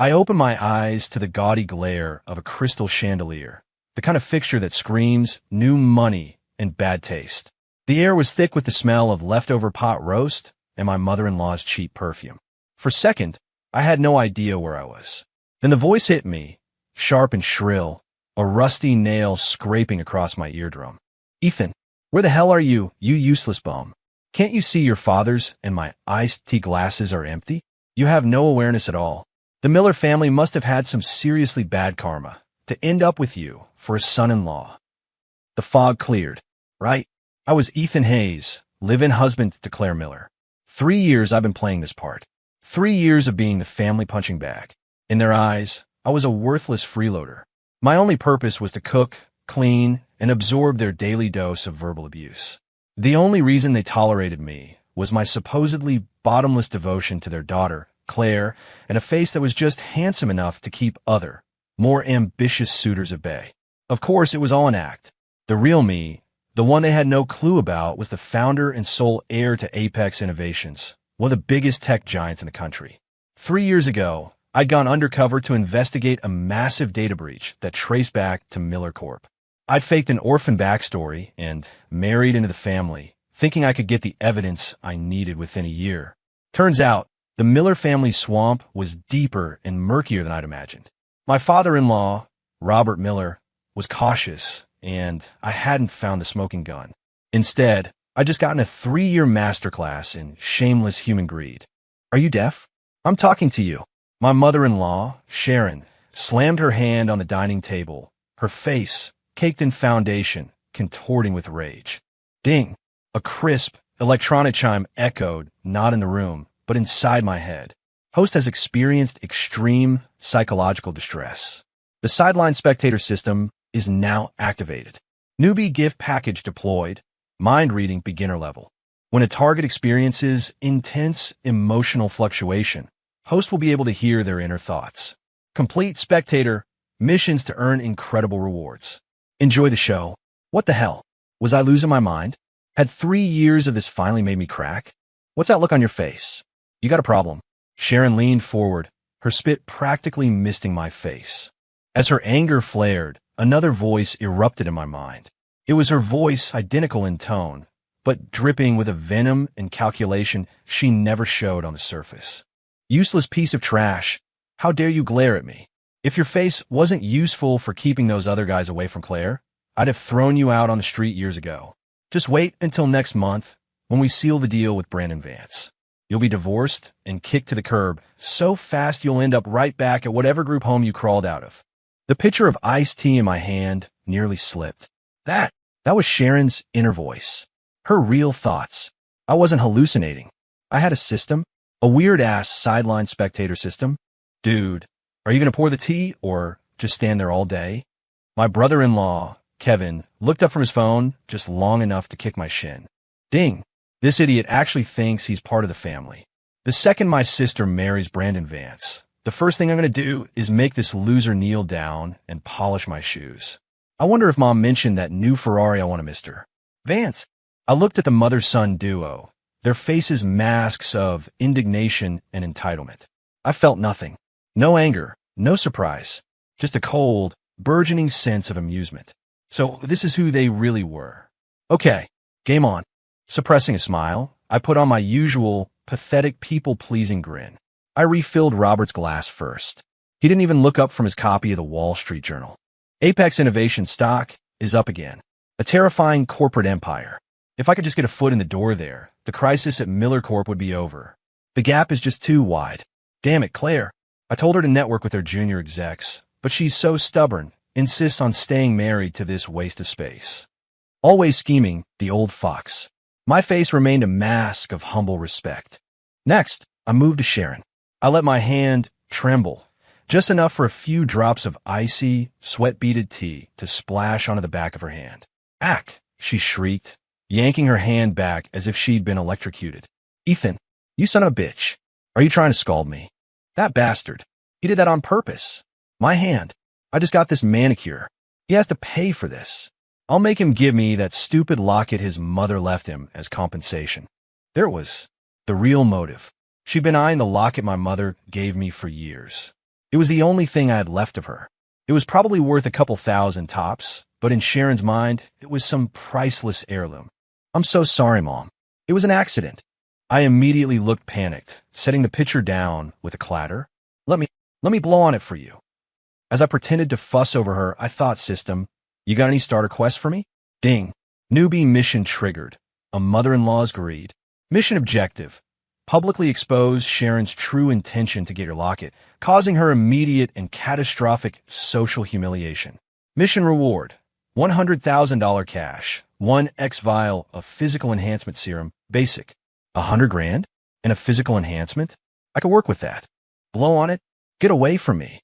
I opened my eyes to the gaudy glare of a crystal chandelier, the kind of fixture that screams new money and bad taste. The air was thick with the smell of leftover pot roast and my mother-in-law's cheap perfume. For a second, I had no idea where I was. Then the voice hit me, sharp and shrill, a rusty nail scraping across my eardrum. "Ethan, where the hell are you, you useless bum? Can't you see your father's and my iced tea glasses are empty? You have no awareness at all. The Miller family must have had some seriously bad karma to end up with you for a son-in-law." The fog cleared. Right? I was Ethan Hayes, live-in husband to Claire Miller. 3 years I've been playing this part. 3 years of being the family punching bag. In their eyes, I was a worthless freeloader. My only purpose was to cook, clean, and absorb their daily dose of verbal abuse. The only reason they tolerated me was my supposedly bottomless devotion to their daughter, Claire, and a face that was just handsome enough to keep other, more ambitious suitors at bay. Of course, it was all an act. The real me, the one they had no clue about, was the founder and sole heir to Apex Innovations, one of the biggest tech giants in the country. 3 years ago, I'd gone undercover to investigate a massive data breach that traced back to Miller Corp. I'd faked an orphan backstory and married into the family, thinking I could get the evidence I needed within a year. Turns out, the Miller family swamp was deeper and murkier than I'd imagined. My father-in-law, Robert Miller, was cautious, and I hadn't found the smoking gun. Instead, I'd just gotten a 3-year masterclass in shameless human greed. "Are you deaf? I'm talking to you." My mother-in-law, Sharon, slammed her hand on the dining table, her face caked in foundation, contorting with rage. Ding! A crisp, electronic chime echoed, not in the room, but inside my head. Host has experienced extreme psychological distress. The sideline spectator system is now activated. Newbie gift package deployed, mind reading beginner level. When a target experiences intense emotional fluctuation, host will be able to hear their inner thoughts. Complete spectator missions to earn incredible rewards. Enjoy the show. What the hell? Was I losing my mind? Had 3 years of this finally made me crack? What's that look on your face? You got a problem. Sharon leaned forward, her spit practically misting my face. As her anger flared, another voice erupted in my mind. It was her voice, identical in tone, but dripping with a venom and calculation she never showed on the surface. "Useless piece of trash. How dare you glare at me? If your face wasn't useful for keeping those other guys away from Claire, I'd have thrown you out on the street years ago. Just wait until next month when we seal the deal with Brandon Vance. You'll be divorced and kicked to the curb so fast you'll end up right back at whatever group home you crawled out of." The pitcher of iced tea in my hand nearly slipped. That was Sharon's inner voice. Her real thoughts. I wasn't hallucinating. I had a system, a weird-ass sideline spectator system. "Dude, are you going to pour the tea or just stand there all day?" My brother-in-law, Kevin, looked up from his phone just long enough to kick my shin. Ding! This idiot actually thinks he's part of the family. The second my sister marries Brandon Vance, the first thing I'm going to do is make this loser kneel down and polish my shoes. I wonder if Mom mentioned that new Ferrari I want to Mr. Vance. I looked at the mother-son duo, their faces masks of indignation and entitlement. I felt nothing. No anger, no surprise, just a cold, burgeoning sense of amusement. So this is who they really were. Okay, game on. Suppressing a smile, I put on my usual, pathetic, people-pleasing grin. I refilled Robert's glass first. He didn't even look up from his copy of the Wall Street Journal. Apex Innovation stock is up again. A terrifying corporate empire. If I could just get a foot in the door there, the crisis at Miller Corp would be over. The gap is just too wide. Damn it, Claire. I told her to network with her junior execs, but she's so stubborn, insists on staying married to this waste of space. Always scheming, the old fox. My face remained a mask of humble respect. Next, I moved to Sharon. I let my hand tremble, just enough for a few drops of icy, sweat-beaded tea to splash onto the back of her hand. "Ack!" she shrieked, yanking her hand back as if she'd been electrocuted. "Ethan, you son of a bitch. Are you trying to scald me? That bastard. He did that on purpose. My hand. I just got this manicure. He has to pay for this. I'll make him give me that stupid locket his mother left him as compensation." There it was. The real motive. She'd been eyeing the locket my mother gave me for years. It was the only thing I had left of her. It was probably worth a couple thousand tops, but in Sharon's mind, it was some priceless heirloom. I'm so sorry, Mom. It was an accident. I immediately looked panicked, setting the pitcher down with a clatter. Let me blow on it for you. As I pretended to fuss over her, I thought, system, you got any starter quests for me? Ding. Newbie mission triggered. A mother-in-law's greed. Mission objective. Publicly expose Sharon's true intention to get your locket, causing her immediate and catastrophic social humiliation. Mission reward. $100,000 cash. 1 X vial of physical enhancement serum. Basic. 100 grand? And a physical enhancement? I could work with that. Blow on it? Get away from me.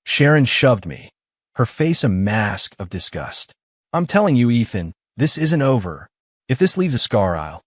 Sharon shoved me, her face a mask of disgust. I'm telling you, Ethan, this isn't over. If this leaves a scar,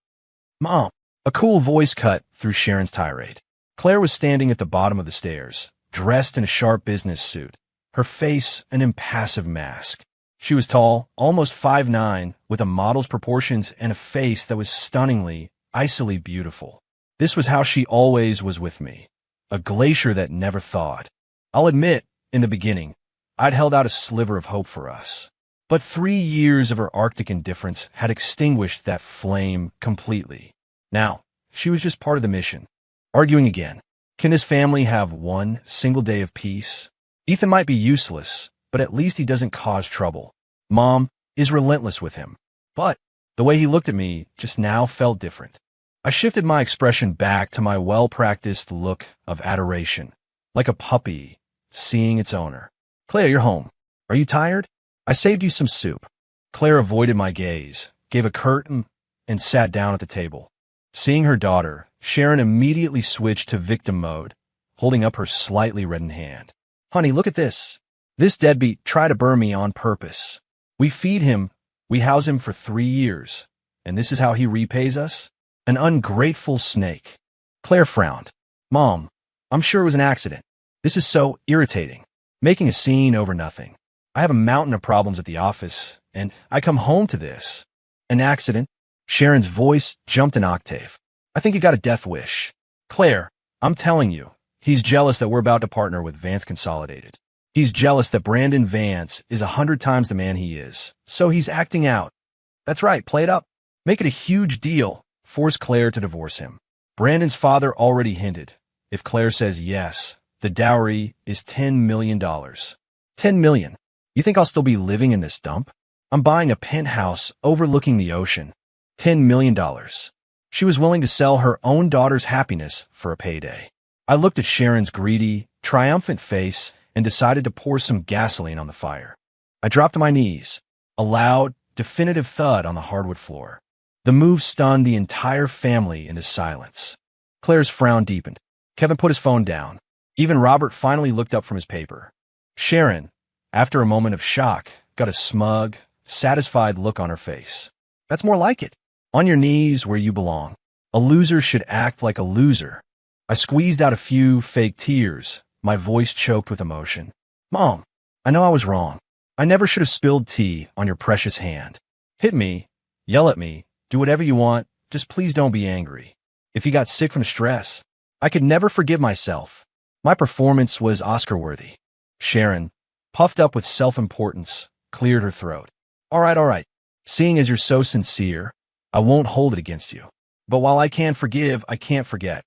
Mom. A cool voice cut through Sharon's tirade. Claire was standing at the bottom of the stairs, dressed in a sharp business suit, her face an impassive mask. She was tall, almost 5'9", with a model's proportions and a face that was stunningly, icily beautiful. This was how she always was with me, a glacier that never thawed. I'll admit, in the beginning, I'd held out a sliver of hope for us. But 3 years of her Arctic indifference had extinguished that flame completely. Now, she was just part of the mission. Arguing again. Can this family have one single day of peace? Ethan might be useless, but at least he doesn't cause trouble. Mom is relentless with him. But the way he looked at me just now felt different. I shifted my expression back to my well-practiced look of adoration, like a puppy seeing its owner. Claire, you're home. Are you tired? I saved you some soup. Claire avoided my gaze, gave a curtain, and sat down at the table. Seeing her daughter, Sharon immediately switched to victim mode, holding up her slightly reddened hand. Honey, look at this. This deadbeat tried to burn me on purpose. We feed him, we house him for 3 years, and this is how he repays us? An ungrateful snake. Claire frowned. Mom, I'm sure it was an accident. This is so irritating. Making a scene over nothing. I have a mountain of problems at the office, and I come home to this. An accident? Sharon's voice jumped an octave. I think you got a death wish. Claire, I'm telling you, he's jealous that we're about to partner with Vance Consolidated. He's jealous that Brandon Vance is 100 times the man he is, so he's acting out. That's right, play it up. Make it a huge deal. Force Claire to divorce him. Brandon's father already hinted. If Claire says yes, the dowry is $10 million. $10 million. You think I'll still be living in this dump? I'm buying a penthouse overlooking the ocean. $10 million. She was willing to sell her own daughter's happiness for a payday. I looked at Sharon's greedy, triumphant face and decided to pour some gasoline on the fire. I dropped to my knees, a loud, definitive thud on the hardwood floor. The move stunned the entire family into silence. Claire's frown deepened. Kevin put his phone down. Even Robert finally looked up from his paper. Sharon, after a moment of shock, got a smug, satisfied look on her face. That's more like it. On your knees where you belong. A loser should act like a loser. I squeezed out a few fake tears, my voice choked with emotion. Mom, I know I was wrong. I never should have spilled tea on your precious hand. Hit me, yell at me, do whatever you want, just please don't be angry. If you got sick from stress, I could never forgive myself. My performance was Oscar-worthy. Sharon, puffed up with self-importance, cleared her throat. All right. Seeing as you're so sincere, I won't hold it against you. But while I can forgive, I can't forget.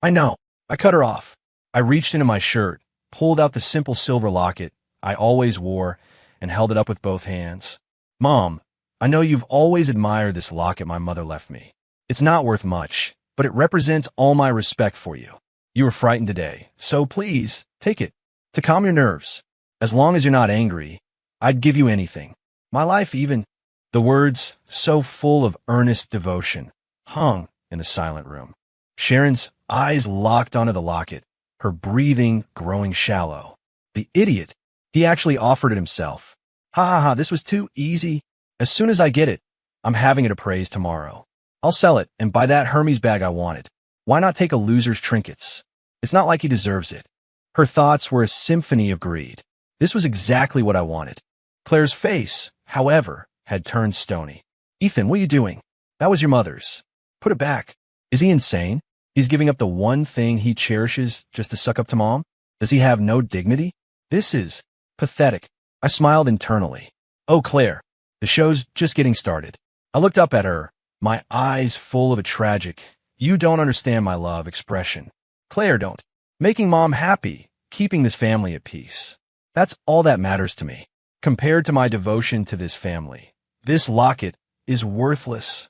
I know. I cut her off. I reached into my shirt, pulled out the simple silver locket I always wore, and held it up with both hands. Mom, I know you've always admired this locket my mother left me. It's not worth much, but it represents all my respect for you. You were frightened today, so please, take it. To calm your nerves. As long as you're not angry, I'd give you anything. My life even. The words, so full of earnest devotion, hung in the silent room. Sharon's eyes locked onto the locket, her breathing growing shallow. The idiot. He actually offered it himself. Ha, this was too easy. As soon as I get it, I'm having it appraised tomorrow. I'll sell it and buy that Hermes bag I wanted. Why not take a loser's trinkets? It's not like he deserves it. Her thoughts were a symphony of greed. This was exactly what I wanted. Claire's face, however, had turned stony. Ethan, what are you doing? That was your mother's. Put it back. Is he insane? He's giving up the one thing he cherishes just to suck up to Mom? Does he have no dignity? This is pathetic. I smiled internally. Oh, Claire, the show's just getting started. I looked up at her, my eyes full of a tragic, you don't understand my love expression. Claire, don't. Making Mom happy, keeping this family at peace. That's all that matters to me. Compared to my devotion to this family, this locket is worthless.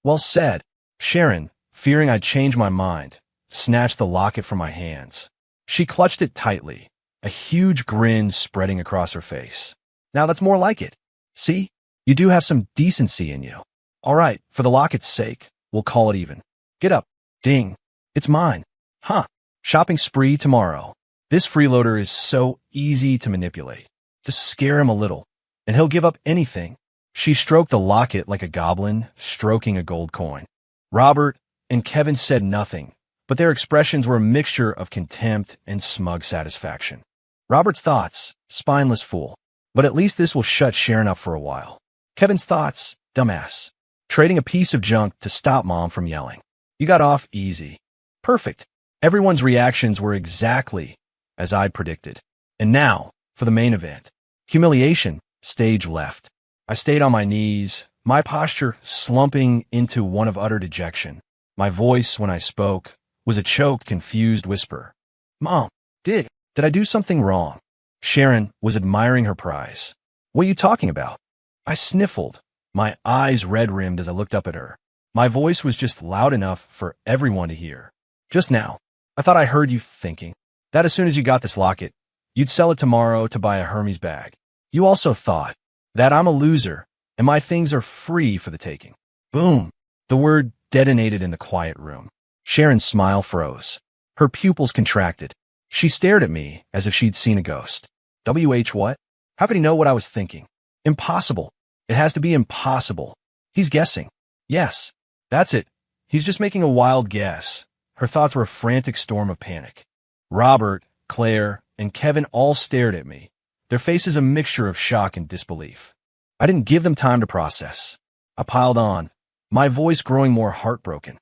Well said. Sharon, fearing I'd change my mind, snatched the locket from my hands. She clutched it tightly, a huge grin spreading across her face. Now that's more like it. See? You do have some decency in you. All right, for the locket's sake, we'll call it even. Get up. Ding. It's mine. Huh. Shopping spree tomorrow. This freeloader is so easy to manipulate. Just scare him a little, and he'll give up anything. She stroked the locket like a goblin, stroking a gold coin. Robert and Kevin said nothing, but their expressions were a mixture of contempt and smug satisfaction. Robert's thoughts, spineless fool. But at least this will shut Sharon up for a while. Kevin's thoughts, dumbass. Trading a piece of junk to stop Mom from yelling. You got off easy. Perfect. Everyone's reactions were exactly as I'd predicted. And now, for the main event. Humiliation, stage left. I stayed on my knees, my posture slumping into one of utter dejection. My voice, when I spoke, was a choked, confused whisper. Mom, did I do something wrong? Sharon was admiring her prize. What are you talking about? I sniffled, my eyes red-rimmed as I looked up at her. My voice was just loud enough for everyone to hear. Just now, I thought I heard you thinking that as soon as you got this locket, you'd sell it tomorrow to buy a Hermes bag. You also thought that I'm a loser and my things are free for the taking. Boom. The word detonated in the quiet room. Sharon's smile froze. Her pupils contracted. She stared at me as if she'd seen a ghost. What? How could he know what I was thinking? Impossible. It has to be impossible. He's guessing. Yes, that's it. He's just making a wild guess. Her thoughts were a frantic storm of panic. Robert, Claire, and Kevin all stared at me, their faces a mixture of shock and disbelief. I didn't give them time to process. I piled on, my voice growing more heartbroken.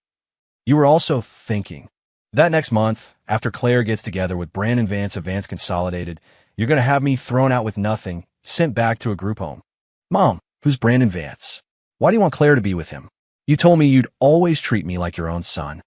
You were also thinking that next month, after Claire gets together with Brandon Vance of Vance Consolidated, you're going to have me thrown out with nothing, sent back to a group home. Mom, who's Brandon Vance? Why do you want Claire to be with him? You told me you'd always treat me like your own son.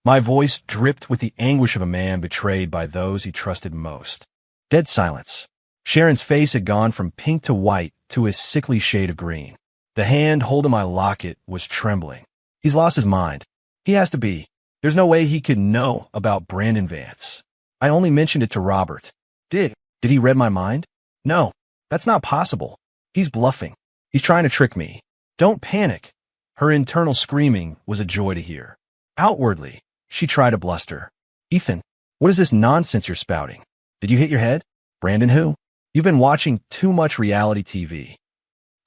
My voice dripped with the anguish of a man betrayed by those he trusted most. Dead silence. Sharon's face had gone from pink to white to a sickly shade of green. The hand holding my locket was trembling. He's lost his mind. He has to be. There's no way he could know about Brandon Vance. I only mentioned it to Robert. Did he read my mind? No, that's not possible. He's bluffing. He's trying to trick me. Don't panic. Her internal screaming was a joy to hear. Outwardly, she tried to bluster. Ethan, what is this nonsense you're spouting? Did you hit your head? Brandon who? You've been watching too much reality TV.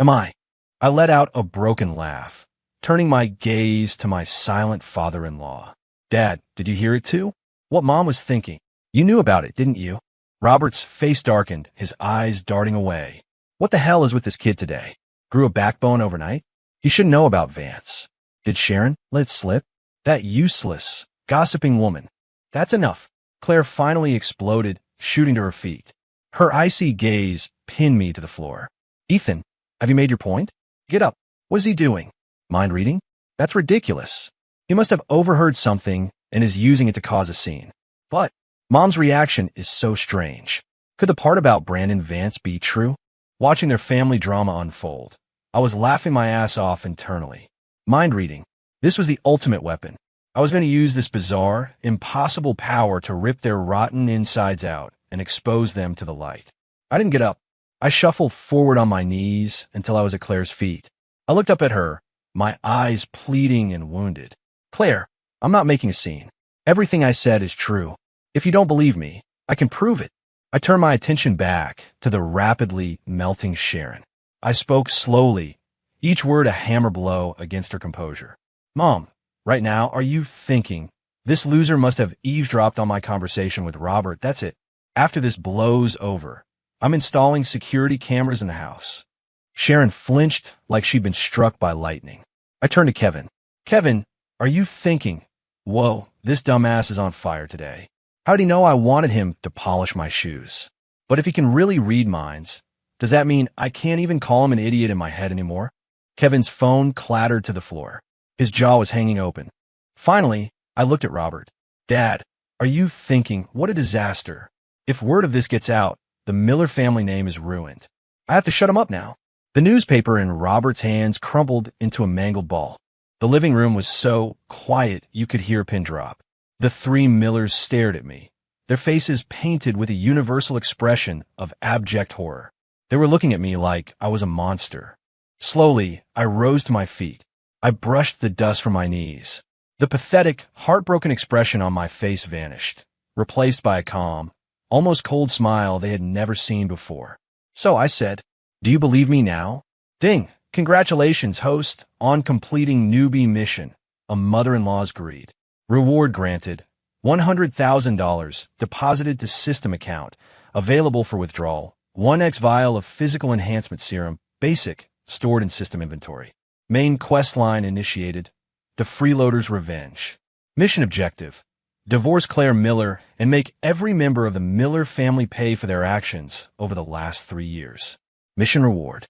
Am I? I let out a broken laugh, turning my gaze to my silent father-in-law. Dad, did you hear it too? What Mom was thinking. You knew about it, didn't you? Robert's face darkened, his eyes darting away. What the hell is with this kid today? Grew a backbone overnight? He should know about Vance. Did Sharon let it slip? That useless, gossiping woman. That's enough. Claire finally exploded, shooting to her feet. Her icy gaze pinned me to the floor. Ethan, have you made your point? Get up. What is he doing? Mind reading? That's ridiculous. He must have overheard something and is using it to cause a scene. But Mom's reaction is so strange. Could the part about Brandon Vance be true? Watching their family drama unfold, I was laughing my ass off internally. Mind reading. This was the ultimate weapon. I was going to use this bizarre, impossible power to rip their rotten insides out and expose them to the light. I didn't get up. I shuffled forward on my knees until I was at Claire's feet. I looked up at her, my eyes pleading and wounded. Claire, I'm not making a scene. Everything I said is true. If you don't believe me, I can prove it. I turned my attention back to the rapidly melting Sharon. I spoke slowly, each word a hammer blow against her composure. Mom, right now, are you thinking, this loser must have eavesdropped on my conversation with Robert? That's it. After this blows over, I'm installing security cameras in the house. Sharon flinched like she'd been struck by lightning. I turned to Kevin. Kevin, are you thinking, whoa, this dumbass is on fire today? How'd he know I wanted him to polish my shoes? But if he can really read minds, does that mean I can't even call him an idiot in my head anymore? Kevin's phone clattered to the floor. His jaw was hanging open. Finally, I looked at Robert. Dad, are you thinking, what a disaster? If word of this gets out, the Miller family name is ruined. I have to shut him up now. The newspaper in Robert's hands crumpled into a mangled ball. The living room was so quiet you could hear a pin drop. The three Millers stared at me, their faces painted with a universal expression of abject horror. They were looking at me like I was a monster. Slowly, I rose to my feet. I brushed the dust from my knees. The pathetic, heartbroken expression on my face vanished, replaced by a calm, almost cold smile they had never seen before. So I said, "Do you believe me now?" Ding! Congratulations, host, on completing newbie mission. A mother-in-law's greed. Reward granted. $100,000 deposited to system account. Available for withdrawal. 1x vial of physical enhancement serum. Basic. Stored in system inventory. Main quest line initiated. The Freeloader's Revenge. Mission objective. Divorce Claire Miller and make every member of the Miller family pay for their actions over the last 3 years. Mission reward.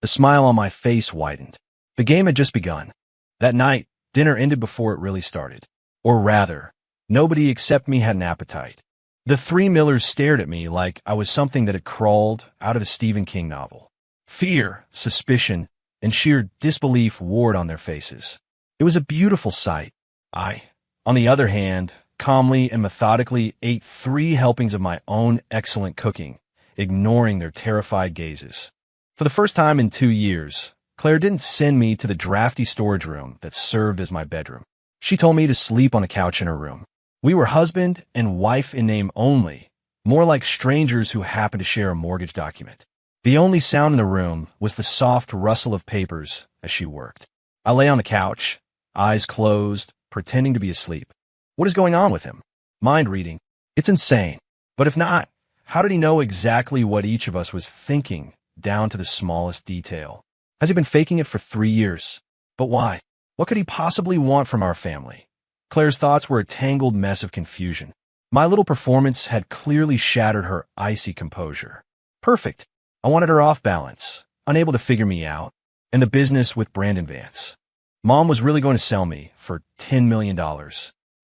The smile on my face widened. The game had just begun. That night, dinner ended before it really started. Or rather, nobody except me had an appetite. The three Millers stared at me like I was something that had crawled out of a Stephen King novel. Fear, suspicion, and sheer disbelief warred on their faces. It was a beautiful sight. I, on the other hand, calmly and methodically ate 3 helpings of my own excellent cooking, ignoring their terrified gazes. For the first time in 2 years, Claire didn't send me to the drafty storage room that served as my bedroom. She told me to sleep on a couch in her room. We were husband and wife in name only, more like strangers who happened to share a mortgage document. The only sound in the room was the soft rustle of papers as she worked. I lay on the couch, eyes closed, pretending to be asleep. What is going on with him? Mind reading. It's insane. But if not, how did he know exactly what each of us was thinking, down to the smallest detail? Has he been faking it for 3 years? But why? What could he possibly want from our family? Claire's thoughts were a tangled mess of confusion. My little performance had clearly shattered her icy composure. Perfect. I wanted her off balance, unable to figure me out, and the business with Brandon Vance. Mom was really going to sell me for $10 million.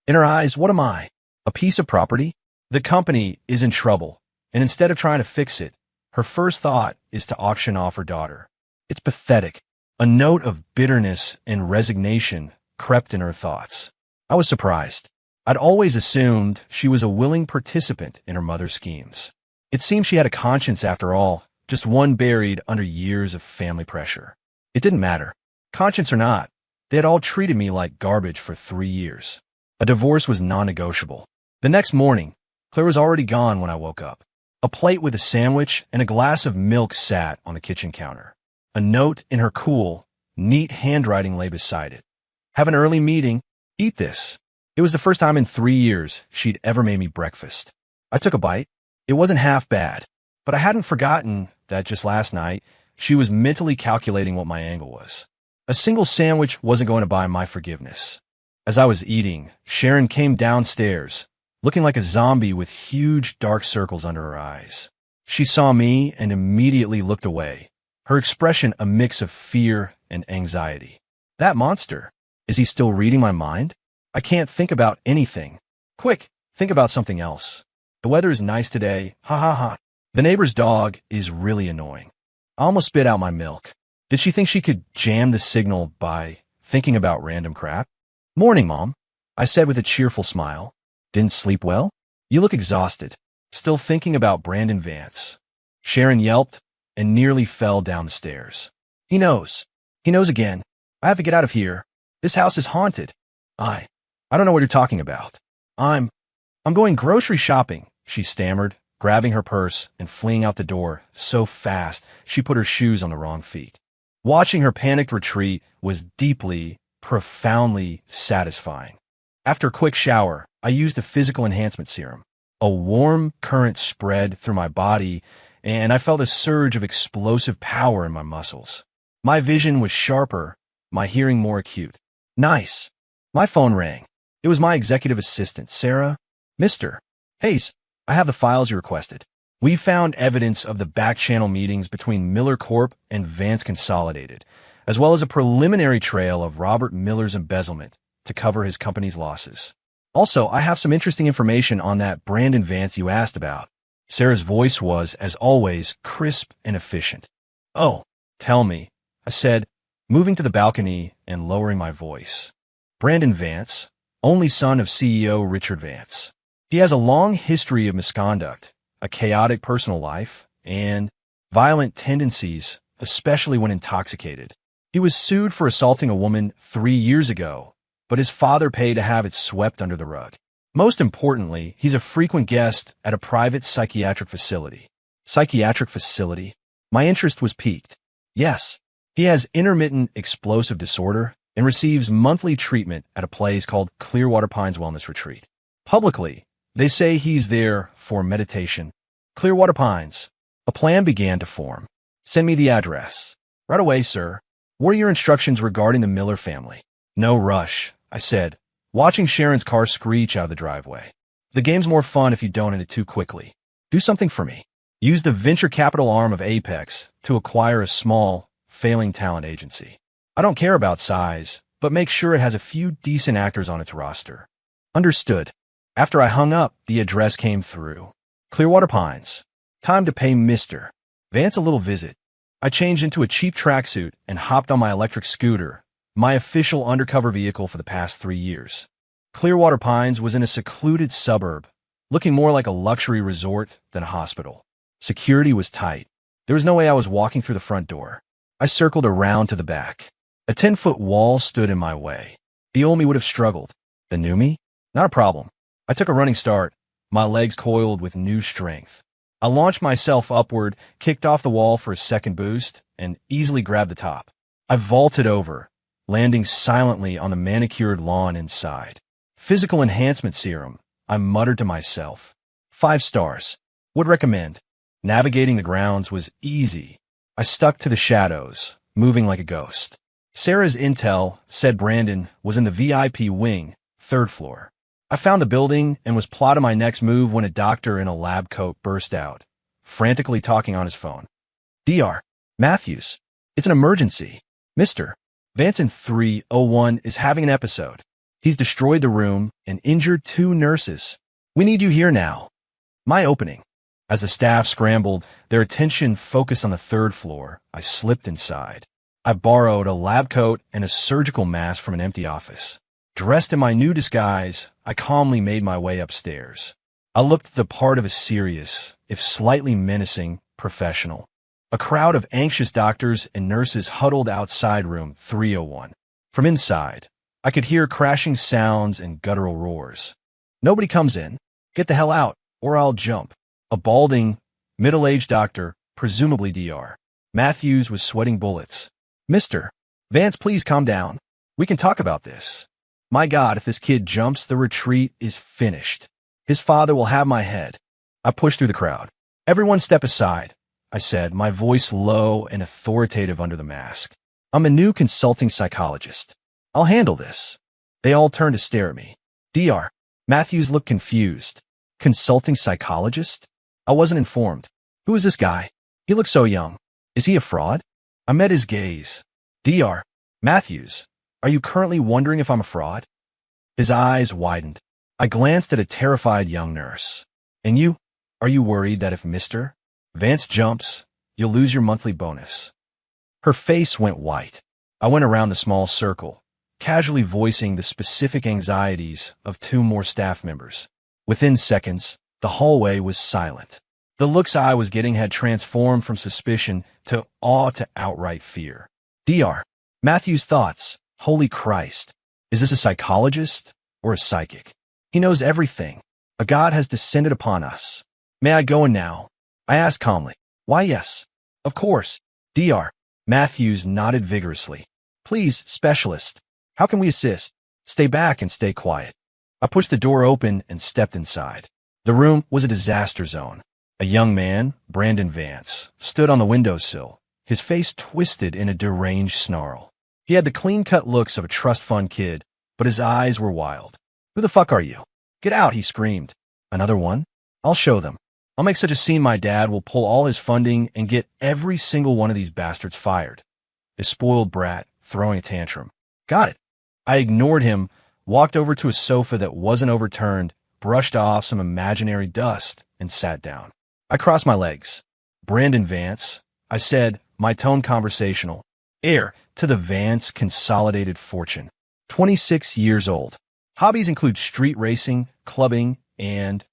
In her eyes, what am I? A piece of property? The company is in trouble, and instead of trying to fix it, her first thought is to auction off her daughter. It's pathetic. A note of bitterness and resignation crept in her thoughts. I was surprised. I'd always assumed she was a willing participant in her mother's schemes. It seemed she had a conscience after all, just one buried under years of family pressure. It didn't matter. Conscience or not, they had all treated me like garbage for 3 years. A divorce was non-negotiable. The next morning, Claire was already gone when I woke up. A plate with a sandwich and a glass of milk sat on the kitchen counter. A note in her cool, neat handwriting lay beside it. Have an early meeting. Eat this. It was the first time in 3 years she'd ever made me breakfast. I took a bite. It wasn't half bad, but I hadn't forgotten that just last night she was mentally calculating what my angle was. A single sandwich wasn't going to buy my forgiveness. As I was eating, Sharon came downstairs, looking like a zombie with huge dark circles under her eyes. She saw me and immediately looked away, her expression a mix of fear and anxiety. That monster. Is he still reading my mind? I can't think about anything. Quick, think about something else. The weather is nice today. Ha ha ha. The neighbor's dog is really annoying. I almost spit out my milk. Did she think she could jam the signal by thinking about random crap? Morning, Mom, I said with a cheerful smile. Didn't sleep well? You look exhausted. Still thinking about Brandon Vance. Sharon yelped and nearly fell down the stairs. He knows. He knows again. I have to get out of here. This house is haunted. I don't know what you're talking about. I'm going grocery shopping, she stammered, grabbing her purse and fleeing out the door so fast she put her shoes on the wrong feet. Watching her panicked retreat was deeply, profoundly satisfying. After a quick shower, I used the physical enhancement serum. A warm current spread through my body, and I felt a surge of explosive power in my muscles. My vision was sharper, my hearing more acute. Nice. My phone rang. It was my executive assistant, Sarah. Mr. Hayes, I have the files you requested. We found evidence of the back-channel meetings between Miller Corp and Vance Consolidated, as well as a preliminary trail of Robert Miller's embezzlement to cover his company's losses. Also, I have some interesting information on that Brandon Vance you asked about. Sarah's voice was, as always, crisp and efficient. Oh, tell me, I said, moving to the balcony and lowering my voice. Brandon Vance, only son of CEO Richard Vance. He has a long history of misconduct, a chaotic personal life, and violent tendencies, especially when intoxicated. He was sued for assaulting a woman 3 years ago, but his father paid to have it swept under the rug. Most importantly, he's a frequent guest at a private psychiatric facility. Psychiatric facility? My interest was piqued. Yes, he has intermittent explosive disorder and receives monthly treatment at a place called Clearwater Pines Wellness Retreat. Publicly, they say he's there for meditation. Clearwater Pines. A plan began to form. Send me the address. Right away, sir. What are your instructions regarding the Miller family? No rush, I said, watching Sharon's car screech out of the driveway. The game's more fun if you don't end it too quickly. Do something for me. Use the venture capital arm of Apex to acquire a small, failing talent agency. I don't care about size, but make sure it has a few decent actors on its roster. Understood. After I hung up, the address came through. Clearwater Pines. Time to pay Mr. Vance a little visit. I changed into a cheap tracksuit and hopped on my electric scooter, my official undercover vehicle for the past 3 years. Clearwater Pines was in a secluded suburb, looking more like a luxury resort than a hospital. Security was tight. There was no way I was walking through the front door. I circled around to the back. A 10-foot wall stood in my way. The old me would have struggled. The new me? Not a problem. I took a running start, my legs coiled with new strength. I launched myself upward, kicked off the wall for a second boost, and easily grabbed the top. I vaulted over, landing silently on the manicured lawn inside. Physical enhancement serum, I muttered to myself. 5 stars. Would recommend. Navigating the grounds was easy. I stuck to the shadows, moving like a ghost. Sarah's intel said Brandon was in the VIP wing, 3rd floor. I found the building and was plotting my next move when a doctor in a lab coat burst out, frantically talking on his phone. Dr. Matthews, it's an emergency. Mr. Vance in 301 is having an episode. He's destroyed the room and injured 2 nurses. We need you here now. My opening. As the staff scrambled, their attention focused on the 3rd floor, I slipped inside. I borrowed a lab coat and a surgical mask from an empty office. Dressed in my new disguise, I calmly made my way upstairs. I looked the part of a serious, if slightly menacing, professional. A crowd of anxious doctors and nurses huddled outside room 301. From inside, I could hear crashing sounds and guttural roars. Nobody comes in. Get the hell out, or I'll jump. A balding, middle-aged doctor, presumably Dr. Matthews, was sweating bullets. Mr. Vance, please calm down. We can talk about this. My God, if this kid jumps, the retreat is finished. His father will have my head. I pushed through the crowd. Everyone step aside, I said, my voice low and authoritative under the mask. I'm a new consulting psychologist. I'll handle this. They all turned to stare at me. Dr. Matthews looked confused. Consulting psychologist? I wasn't informed. Who is this guy? He looks so young. Is he a fraud? I met his gaze. Dr. Matthews, are you currently wondering if I'm a fraud? His eyes widened. I glanced at a terrified young nurse. And you? Are you worried that if Mr. Vance jumps, you'll lose your monthly bonus? Her face went white. I went around the small circle, casually voicing the specific anxieties of 2 more staff members. Within seconds, the hallway was silent. The looks I was getting had transformed from suspicion to awe to outright fear. Dr. Matthews' thoughts. Holy Christ. Is this a psychologist or a psychic? He knows everything. A god has descended upon us. May I go in now? I asked calmly. Why, yes. Of course. Dr. Matthews nodded vigorously. Please, specialist. How can we assist? Stay back and stay quiet. I pushed the door open and stepped inside. The room was a disaster zone. A young man, Brandon Vance, stood on the windowsill, his face twisted in a deranged snarl. He had the clean-cut looks of a trust fund kid, but his eyes were wild. Who the fuck are you? Get out, he screamed. Another one? I'll show them. I'll make such a scene my dad will pull all his funding and get every single one of these bastards fired. A spoiled brat, throwing a tantrum. Got it. I ignored him, walked over to a sofa that wasn't overturned, brushed off some imaginary dust, and sat down. I crossed my legs. Brandon Vance, I said, my tone conversational. Heir to the Vance Consolidated Fortune. 26 years old. Hobbies include street racing, clubbing, and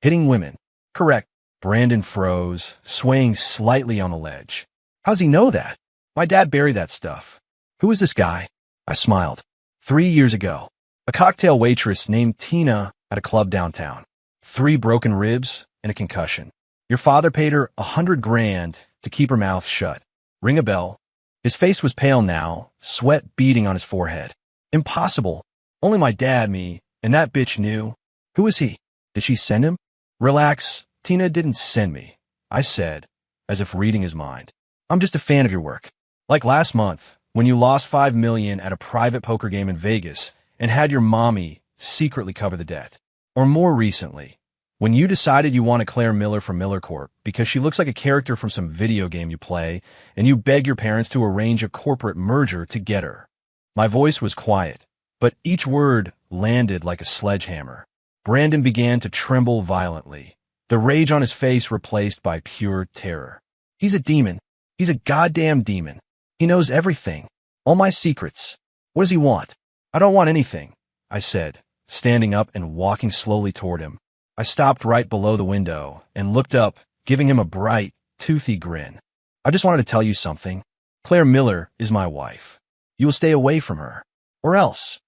hitting women. Correct. Brandon froze, swaying slightly on the ledge. How's he know that? My dad buried that stuff. Who is this guy? I smiled. 3 years ago, a cocktail waitress named Tina at a club downtown. 3 broken ribs and a concussion. Your father paid her $100,000 to keep her mouth shut. Ring a bell. His face was pale now, sweat beading on his forehead. Impossible. Only my dad, me, and that bitch knew. Who was he? Did she send him? Relax. Tina didn't send me, I said, as if reading his mind. I'm just a fan of your work. Like last month, when you lost $5 million at a private poker game in Vegas and had your mommy secretly cover the debt. Or more recently, when you decided you wanted Claire Miller from Miller Corp because she looks like a character from some video game you play, and you beg your parents to arrange a corporate merger to get her. My voice was quiet, but each word landed like a sledgehammer. Brandon began to tremble violently, the rage on his face replaced by pure terror. He's a demon. He's a goddamn demon. He knows everything. All my secrets. What does he want? I don't want anything, I said, standing up and walking slowly toward him. I stopped right below the window and looked up, giving him a bright, toothy grin. I just wanted to tell you something. Claire Miller is my wife. You will stay away from her. Or else.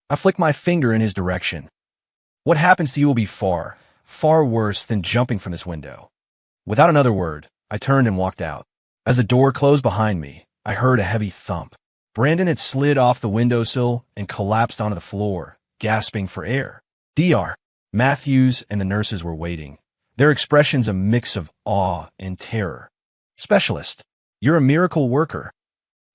I flicked my finger in his direction. What happens to you will be far, far worse than jumping from this window. Without another word, I turned and walked out. As the door closed behind me, I heard a heavy thump. Brandon had slid off the windowsill and collapsed onto the floor, gasping for air. Dr. Matthews and the nurses were waiting, their expressions a mix of awe and terror. Specialist, you're a miracle worker.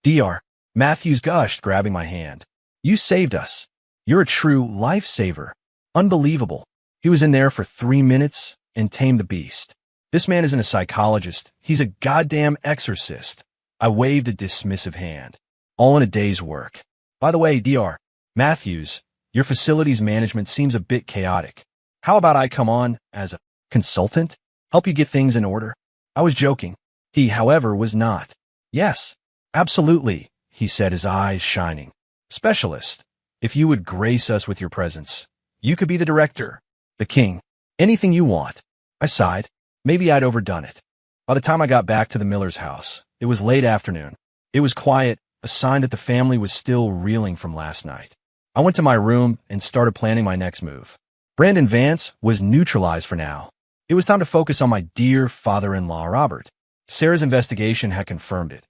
Dr. Matthews gushed, grabbing my hand. You saved us. You're a true lifesaver. Unbelievable. He was in there for 3 minutes and tamed the beast. This man isn't a psychologist. He's a goddamn exorcist. I waved a dismissive hand. All in a day's work. By the way, Dr. Matthews, your facilities management seems a bit chaotic. How about I come on as a consultant? Help you get things in order? I was joking. He, however, was not. Yes, absolutely, he said, his eyes shining. Specialist, if you would grace us with your presence, you could be the director, the king, anything you want. I sighed. Maybe I'd overdone it. By the time I got back to the Miller's house, it was late afternoon. It was quiet, a sign that the family was still reeling from last night. I went to my room and started planning my next move. Brandon Vance was neutralized for now. It was time to focus on my dear father-in-law, Robert. Sarah's investigation had confirmed it.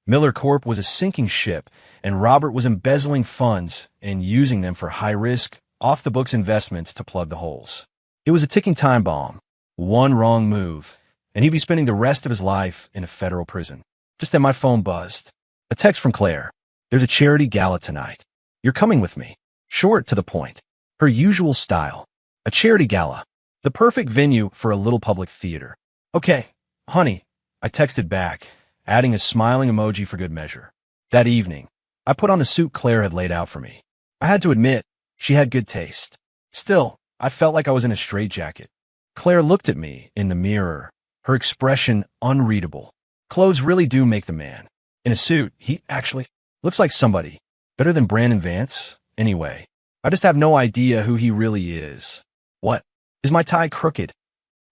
Miller Corp was a sinking ship, and Robert was embezzling funds and using them for high-risk, off-the-books investments to plug the holes. It was a ticking time bomb. One wrong move, and he'd be spending the rest of his life in a federal prison. Just then my phone buzzed. A text from Claire. There's a charity gala tonight. You're coming with me. Short to the point. Her usual style. A charity gala. The perfect venue for a little public theater. Okay, honey, I texted back, adding a smiling emoji for good measure. That evening, I put on the suit Claire had laid out for me. I had to admit, she had good taste. Still, I felt like I was in a straitjacket. Claire looked at me in the mirror, her expression unreadable. Clothes really do make the man. In a suit, he actually looks like somebody. Better than Brandon Vance, anyway. I just have no idea who he really is. What? Is my tie crooked?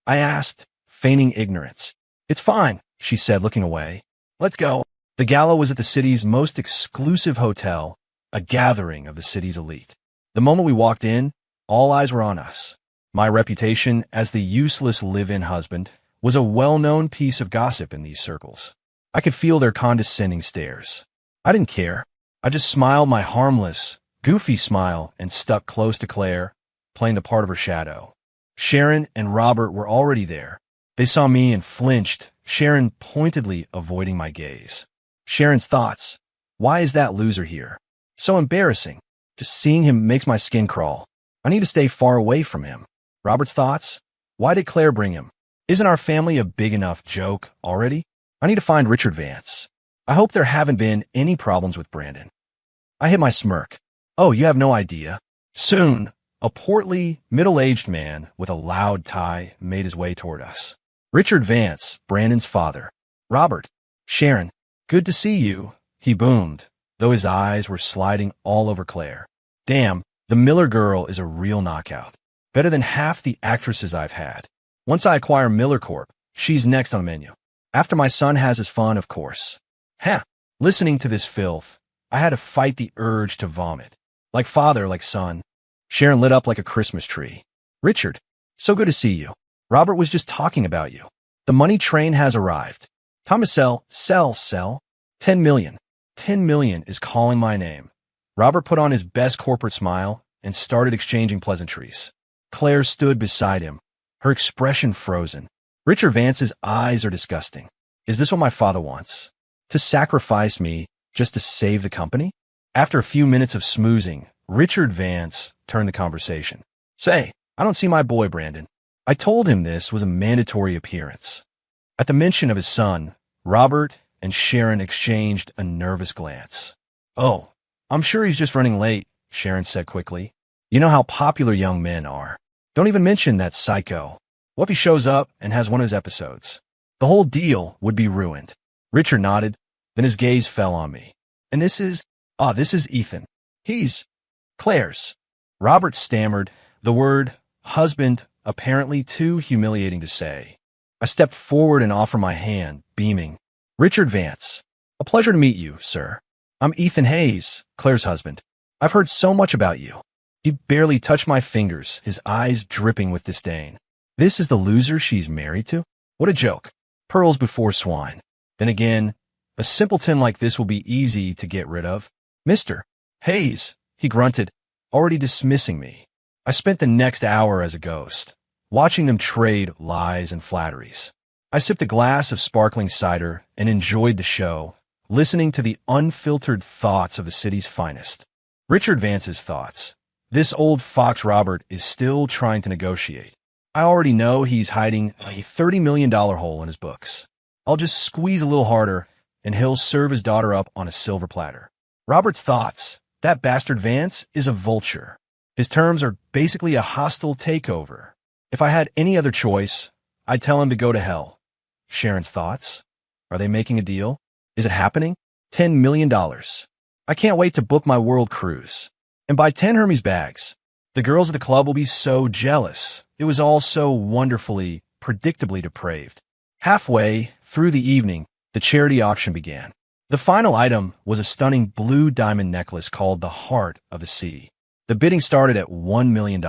I asked, feigning ignorance. It's fine, she said, looking away. Let's go. The gala was at the city's most exclusive hotel, a gathering of the city's elite. The moment we walked in, all eyes were on us. My reputation as the useless live-in husband was a well-known piece of gossip in these circles. I could feel their condescending stares. I didn't care. I just smiled my harmless, goofy smile and stuck close to Claire, playing the part of her shadow. Sharon and Robert were already there. They saw me and flinched, Sharon pointedly avoiding my gaze. Sharon's thoughts. Why is that loser here? So embarrassing. Just seeing him makes my skin crawl. I need to stay far away from him. Robert's thoughts? Why did Claire bring him? Isn't our family a big enough joke already? I need to find Richard Vance. I hope there haven't been any problems with Brandon. I hit my smirk. Oh, you have no idea. Soon, a portly, middle-aged man with a loud tie made his way toward us. Richard Vance, Brandon's father. Robert. Sharon. Good to see you, he boomed, though his eyes were sliding all over Claire. Damn, the Miller girl is a real knockout. Better than half the actresses I've had. Once I acquire Miller Corp, she's next on the menu. After my son has his fun, of course. Heh. Listening to this filth, I had to fight the urge to vomit. Like father, like son. Sharon lit up like a Christmas tree. Richard, so good to see you. Robert was just talking about you. The money train has arrived. Thomas sell. 10 million. 10 million is calling my name. Robert put on his best corporate smile and started exchanging pleasantries. Claire stood beside him, her expression frozen. Richard Vance's eyes are disgusting. Is this what my father wants? To sacrifice me just to save the company? After a few minutes of smoozing, Richard Vance turned the conversation. Say, I don't see my boy Brandon. I told him this was a mandatory appearance. At the mention of his son, Robert and Sharon exchanged a nervous glance. Oh, I'm sure he's just running late, Sharon said quickly. You know how popular young men are. Don't even mention that psycho. What if he shows up and has one of his episodes? The whole deal would be ruined. Richard nodded, then his gaze fell on me. And this is Ethan. He's Claire's. Robert stammered, the word husband apparently too humiliating to say. I stepped forward and offered my hand, beaming. Richard Vance. A pleasure to meet you, sir. I'm Ethan Hayes, Claire's husband. I've heard so much about you. He barely touched my fingers, his eyes dripping with disdain. This is the loser she's married to? What a joke. Pearls before swine. Then again, a simpleton like this will be easy to get rid of. Mr. Hayes, he grunted, already dismissing me. I spent the next hour as a ghost, watching them trade lies and flatteries. I sipped a glass of sparkling cider and enjoyed the show, listening to the unfiltered thoughts of the city's finest. Richard Vance's thoughts. This old fox Robert is still trying to negotiate. I already know he's hiding a $30 million hole in his books. I'll just squeeze a little harder, and he'll serve his daughter up on a silver platter. Robert's thoughts. That bastard Vance is a vulture. His terms are basically a hostile takeover. If I had any other choice, I'd tell him to go to hell. Sharon's thoughts. Are they making a deal? Is it happening? $10 million. I can't wait to book my world cruise. And buy 10 Hermes bags. The girls at the club will be so jealous. It was all so wonderfully, predictably depraved. Halfway through the evening, the charity auction began. The final item was a stunning blue diamond necklace called the Heart of the Sea. The bidding started at $1 million.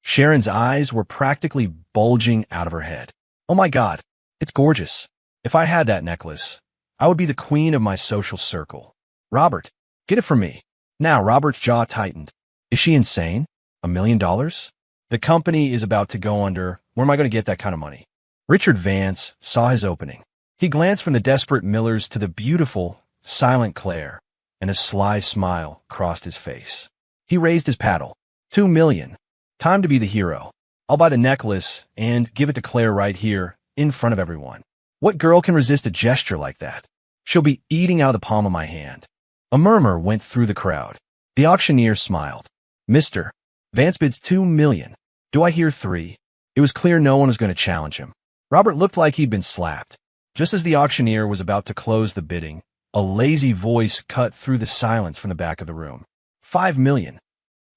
Sharon's eyes were practically bulging out of her head. Oh my God, it's gorgeous. If I had that necklace, I would be the queen of my social circle. Robert, get it for me. Now, Robert's jaw tightened. Is she insane? $1 million? The company is about to go under. Where am I going to get that kind of money? Richard Vance saw his opening. He glanced from the desperate Millers to the beautiful, silent Claire, and a sly smile crossed his face. He raised his paddle. $2 million. Time to be the hero. I'll buy the necklace and give it to Claire right here, in front of everyone. What girl can resist a gesture like that? She'll be eating out of the palm of my hand. A murmur went through the crowd. The auctioneer smiled. Mr. Vance bids $2 million. Do I hear 3? It was clear no one was going to challenge him. Robert looked like he'd been slapped. Just as the auctioneer was about to close the bidding, a lazy voice cut through the silence from the back of the room. $5 million.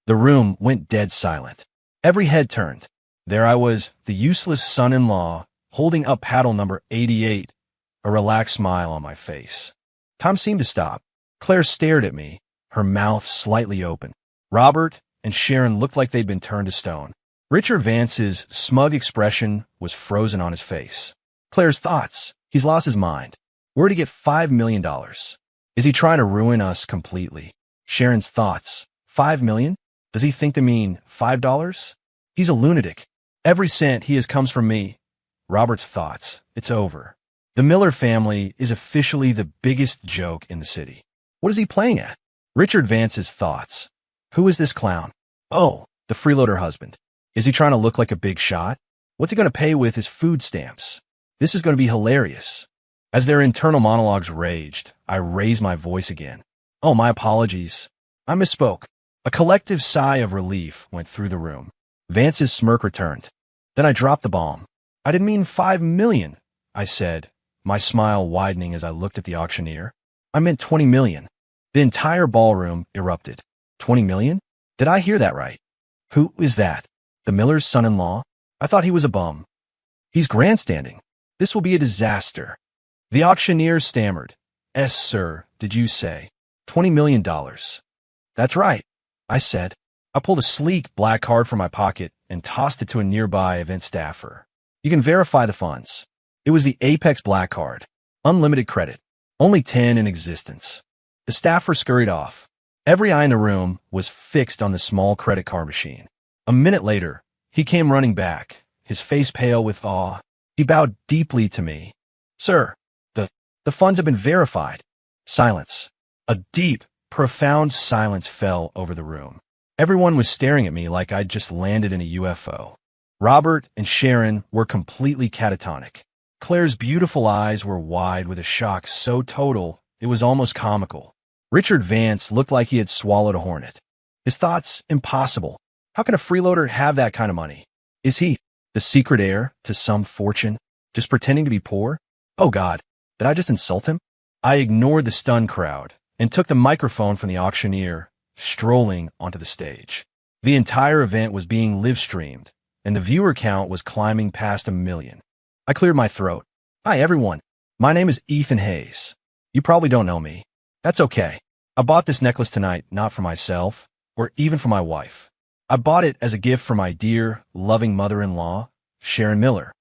The room went dead silent. Every head turned. There I was, the useless son-in-law, holding up paddle number 88, a relaxed smile on my face. Time seemed to stop. Claire stared at me, her mouth slightly open. Robert and Sharon looked like they'd been turned to stone. Richard Vance's smug expression was frozen on his face. Claire's thoughts. He's lost his mind. Where'd he get $5 million? Is he trying to ruin us completely? Sharon's thoughts. $5 million? Does he think to mean $5? He's a lunatic. Every cent he has comes from me. Robert's thoughts. It's over. The Miller family is officially the biggest joke in the city. What is he playing at? Richard Vance's thoughts. Who is this clown? Oh, the freeloader husband. Is he trying to look like a big shot? What's he going to pay with his food stamps? This is going to be hilarious. As their internal monologues raged, I raised my voice again. Oh, my apologies. I misspoke. A collective sigh of relief went through the room. Vance's smirk returned. Then I dropped the bomb. I didn't mean 5 million, I said, my smile widening as I looked at the auctioneer. I meant 20 million. The entire ballroom erupted. 20 million? Did I hear that right? Who is that? The Miller's son-in-law? I thought he was a bum. He's grandstanding. This will be a disaster. The auctioneer stammered. "Es, sir, did you say? $20 million. That's right, I said. I pulled a sleek black card from my pocket and tossed it to a nearby event staffer. You can verify the funds. It was the Apex Black Card. Unlimited credit. Only 10 in existence. The staffer scurried off. Every eye in the room was fixed on the small credit card machine. A minute later, he came running back, his face pale with awe. He bowed deeply to me. "Sir, the funds have been verified." Silence. A deep, profound silence fell over the room. Everyone was staring at me like I'd just landed in a UFO. Robert and Sharon were completely catatonic. Claire's beautiful eyes were wide with a shock so total it was almost comical. Richard Vance looked like he had swallowed a hornet. His thoughts impossible. How can a freeloader have that kind of money? Is he the secret heir to some fortune, just pretending to be poor? Oh God, did I just insult him? I ignored the stunned crowd and took the microphone from the auctioneer, strolling onto the stage. The entire event was being live-streamed, and the viewer count was climbing past 1 million. I cleared my throat. "Hi, everyone. My name is Ethan Hayes. You probably don't know me. That's okay. I bought this necklace tonight not for myself, or even for my wife. I bought it as a gift for my dear, loving mother-in-law, Sharon Miller."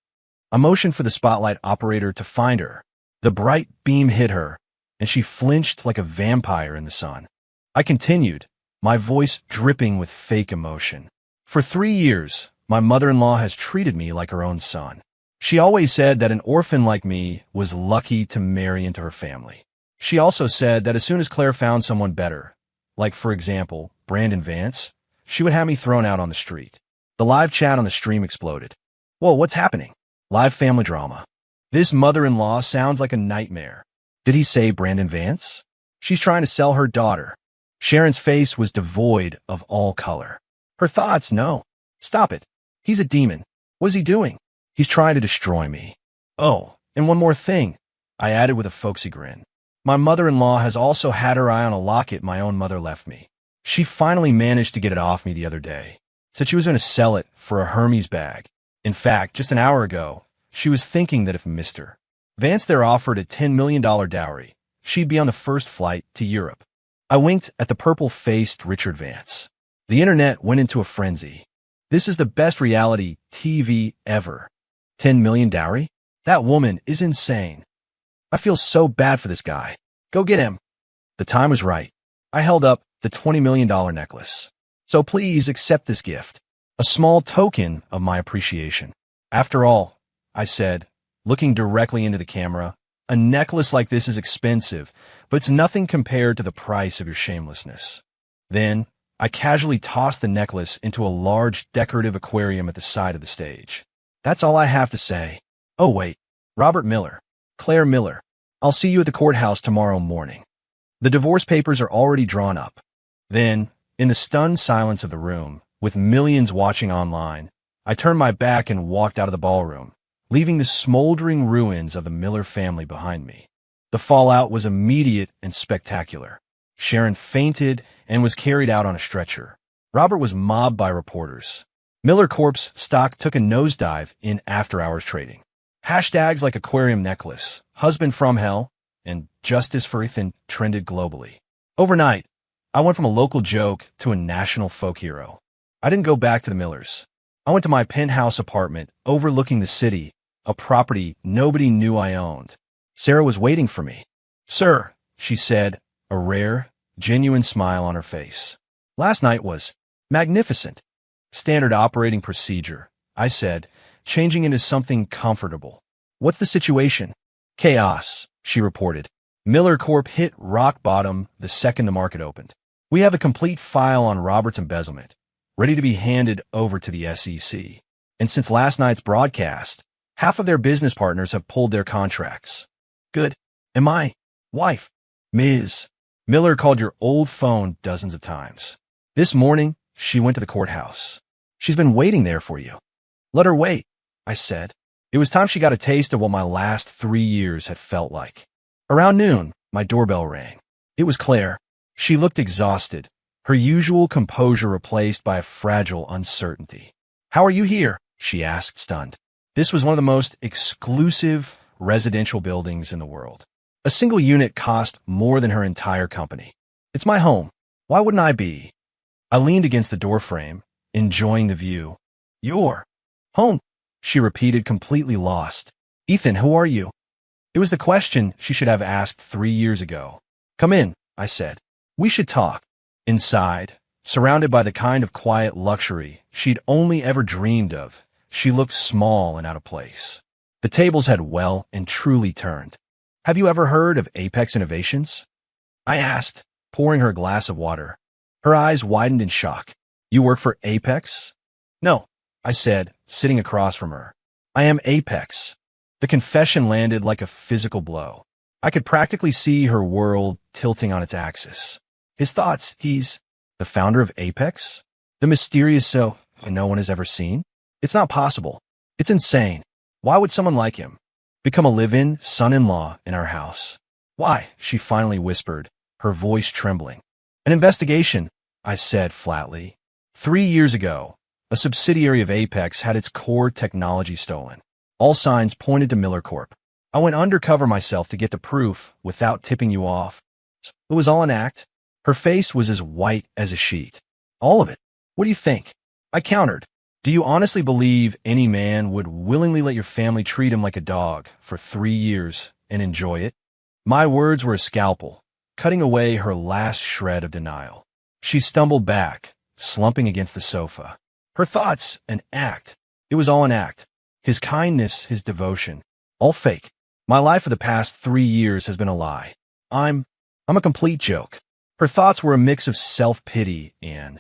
I motioned for the spotlight operator to find her. The bright beam hit her, and she flinched like a vampire in the sun. I continued, my voice dripping with fake emotion. "For 3 years, my mother-in-law has treated me like her own son. She always said that an orphan like me was lucky to marry into her family. She also said that as soon as Claire found someone better, like, for example, Brandon Vance, she would have me thrown out on the street." The live chat on the stream exploded. "Whoa, what's happening? Live family drama. This mother-in-law sounds like a nightmare. Did he say Brandon Vance? She's trying to sell her daughter." Sharon's face was devoid of all color. Her thoughts, "No. Stop it. He's a demon. What is he doing? He's trying to destroy me. Oh, and one more thing," I added with a folksy grin. "My mother-in-law has also had her eye on a locket my own mother left me. She finally managed to get it off me the other day. Said she was going to sell it for a Hermes bag. In fact, just an hour ago, she was thinking that if Mr. Vance there offered a $10 million dowry, she'd be on the first flight to Europe." I winked at the purple-faced Richard Vance. The internet went into a frenzy. This is the best reality TV ever. 10 million dowry? That woman is insane. I feel so bad for this guy. Go get him. The time was right. I held up the $20 million necklace. "So please accept this gift. A small token of my appreciation. After all," I said, looking directly into the camera, "a necklace like this is expensive, but it's nothing compared to the price of your shamelessness." Then, I casually tossed the necklace into a large decorative aquarium at the side of the stage. That's all I have to say. Oh wait, Robert Miller, Claire Miller. I'll see you at the courthouse tomorrow morning. The divorce papers are already drawn up. Then, in the stunned silence of the room, with millions watching online, I turned my back and walked out of the ballroom, leaving the smoldering ruins of the Miller family behind me. The fallout was immediate and spectacular. Sharon fainted and was carried out on a stretcher. Robert was mobbed by reporters. Miller Corp's stock took a nosedive in after-hours trading. Hashtags like aquarium necklace, husband from hell, and justice for Ethan trended globally. Overnight, I went from a local joke to a national folk hero. I didn't go back to the Millers. I went to my penthouse apartment overlooking the city, a property nobody knew I owned. Sarah was waiting for me. "Sir," she said, a rare, genuine smile on her face. "Last night was magnificent." "Standard operating procedure," I said, changing into something comfortable. "What's the situation?" "Chaos," she reported. "Miller Corp hit rock bottom the second the market opened. We have a complete file on Robert's embezzlement. ready to be handed over to the SEC. And since last night's broadcast, half of their business partners have pulled their contracts. Good. And my wife, Ms. Miller, called your old phone dozens of times. This morning, she went to the courthouse. She's been waiting there for you. Let her wait, I said. It was time she got a taste of what my last 3 years had felt like. Around noon, my doorbell rang. It was Claire. She looked exhausted, her usual composure replaced by a fragile uncertainty. How are you here? She asked, stunned. This was one of the most exclusive residential buildings in the world. A single unit cost more than her entire company. It's my home. Why wouldn't I be? I leaned against the doorframe, enjoying the view. Your home, she repeated, completely lost. Ethan, who are you? It was the question she should have asked 3 years ago. Come in, I said. We should talk. Inside, surrounded by the kind of quiet luxury she'd only ever dreamed of, she looked small and out of place. The tables had well and truly turned. Have you ever heard of Apex Innovations? I asked, pouring her a glass of water. Her eyes widened in shock. You work for Apex? No, I said, sitting across from her. I am Apex. The confession landed like a physical blow. I could practically see her world tilting on its axis. His thoughts, he's the founder of Apex? The mysterious so no one has ever seen? It's not possible. It's insane. Why would someone like him become a live-in son-in-law in our house? Why? She finally whispered, her voice trembling. An investigation, I said flatly. 3 years ago, a subsidiary of Apex had its core technology stolen. All signs pointed to Miller Corp. I went undercover myself to get the proof without tipping you off. It was all an act. Her face was as white as a sheet. All of it. What do you think? I countered. Do you honestly believe any man would willingly let your family treat him like a dog for 3 years and enjoy it? My words were a scalpel, cutting away her last shred of denial. She stumbled back, slumping against the sofa. Her thoughts, an act. It was all an act. His kindness, his devotion, all fake. My life for the past 3 years has been a lie. I'm a complete joke. Her thoughts were a mix of self-pity and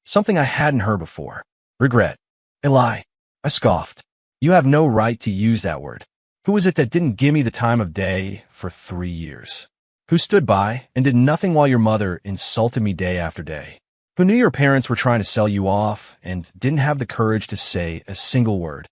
something I hadn't heard before. Regret. A lie. I scoffed. You have no right to use that word. Who is it that didn't give me the time of day for 3 years? Who stood by and did nothing while your mother insulted me day after day? Who knew your parents were trying to sell you off and didn't have the courage to say a single word?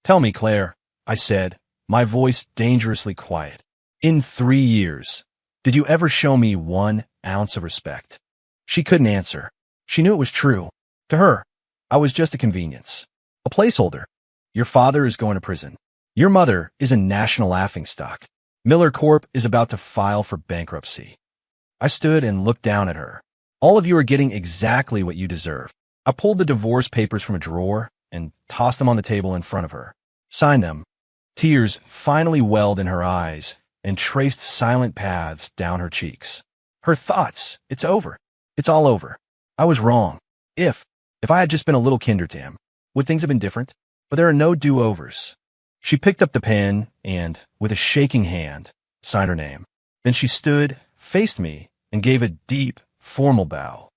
Tell me, Claire, I said, my voice dangerously quiet. In 3 years, did you ever show me 1 ounce of respect? She couldn't answer. She knew it was true. To her, I was just a convenience. A placeholder. Your father is going to prison. Your mother is a national laughingstock. Miller Corp is about to file for bankruptcy. I stood and looked down at her. All of you are getting exactly what you deserve. I pulled the divorce papers from a drawer and tossed them on the table in front of her. Sign them. Tears finally welled in her eyes and traced silent paths down her cheeks. Her thoughts, it's over. It's all over. I was wrong. If I had just been a little kinder to him, would things have been different? But there are no do-overs. She picked up the pen and, with a shaking hand, signed her name. Then she stood, faced me, and gave a deep, formal bow.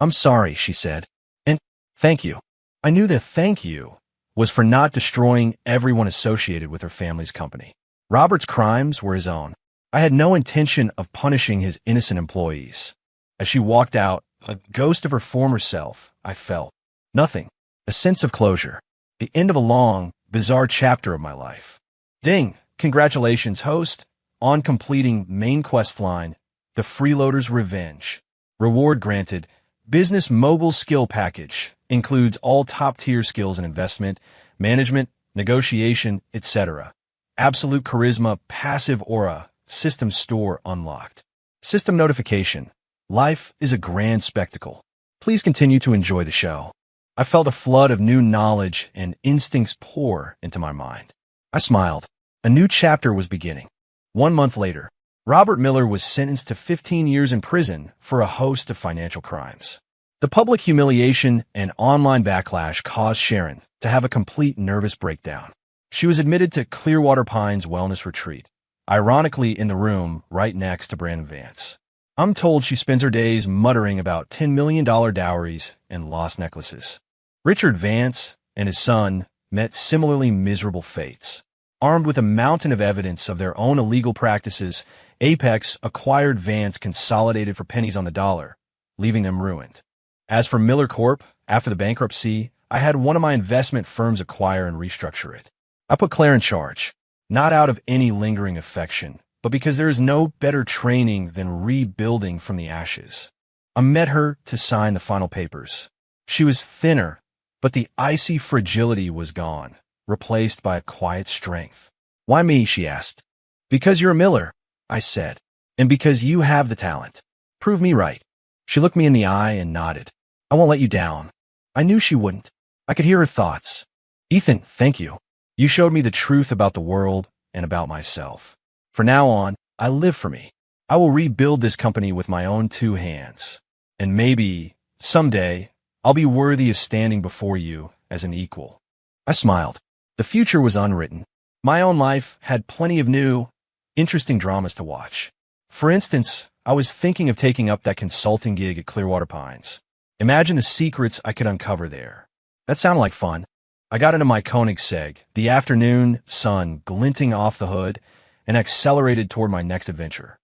I'm sorry, she said. And thank you. I knew the thank you was for not destroying everyone associated with her family's company. Robert's crimes were his own. I had no intention of punishing his innocent employees. As she walked out, a ghost of her former self, I felt. Nothing. A sense of closure. The end of a long, bizarre chapter of my life. Ding! Congratulations, host, on completing main quest line, The Freeloader's Revenge. Reward granted. Business Mobile Skill Package. Includes all top-tier skills in investment, management, negotiation, etc. Absolute charisma, passive aura, system store unlocked. System notification. Life is a grand spectacle. Please continue to enjoy the show. I felt a flood of new knowledge and instincts pour into my mind. I smiled. A new chapter was beginning. 1 month later, Robert Miller was sentenced to 15 years in prison for a host of financial crimes. The public humiliation and online backlash caused Sharon to have a complete nervous breakdown. She was admitted to Clearwater Pines Wellness Retreat, ironically in the room right next to Brandon Vance. I'm told she spends her days muttering about $10 million dowries and lost necklaces. Richard Vance and his son met similarly miserable fates. Armed with a mountain of evidence of their own illegal practices, Apex acquired Vance consolidated for pennies on the dollar, leaving them ruined. As for Miller Corp, after the bankruptcy, I had one of my investment firms acquire and restructure it. I put Claire in charge, not out of any lingering affection, but because there is no better training than rebuilding from the ashes. I met her to sign the final papers. She was thinner, but the icy fragility was gone, replaced by a quiet strength. Why me, she asked. Because you're a Miller, I said, and because you have the talent. Prove me right. She looked me in the eye and nodded. I won't let you down. I knew she wouldn't. I could hear her thoughts. Ethan, thank you. You showed me the truth about the world and about myself. From now on, I live for me. I will rebuild this company with my own two hands. And maybe, someday, I'll be worthy of standing before you as an equal. I smiled. The future was unwritten. My own life had plenty of new, interesting dramas to watch. For instance, I was thinking of taking up that consulting gig at Clearwater Pines. Imagine the secrets I could uncover there. That sounded like fun. I got into my Koenigsegg, the afternoon sun glinting off the hood, and accelerated toward my next adventure.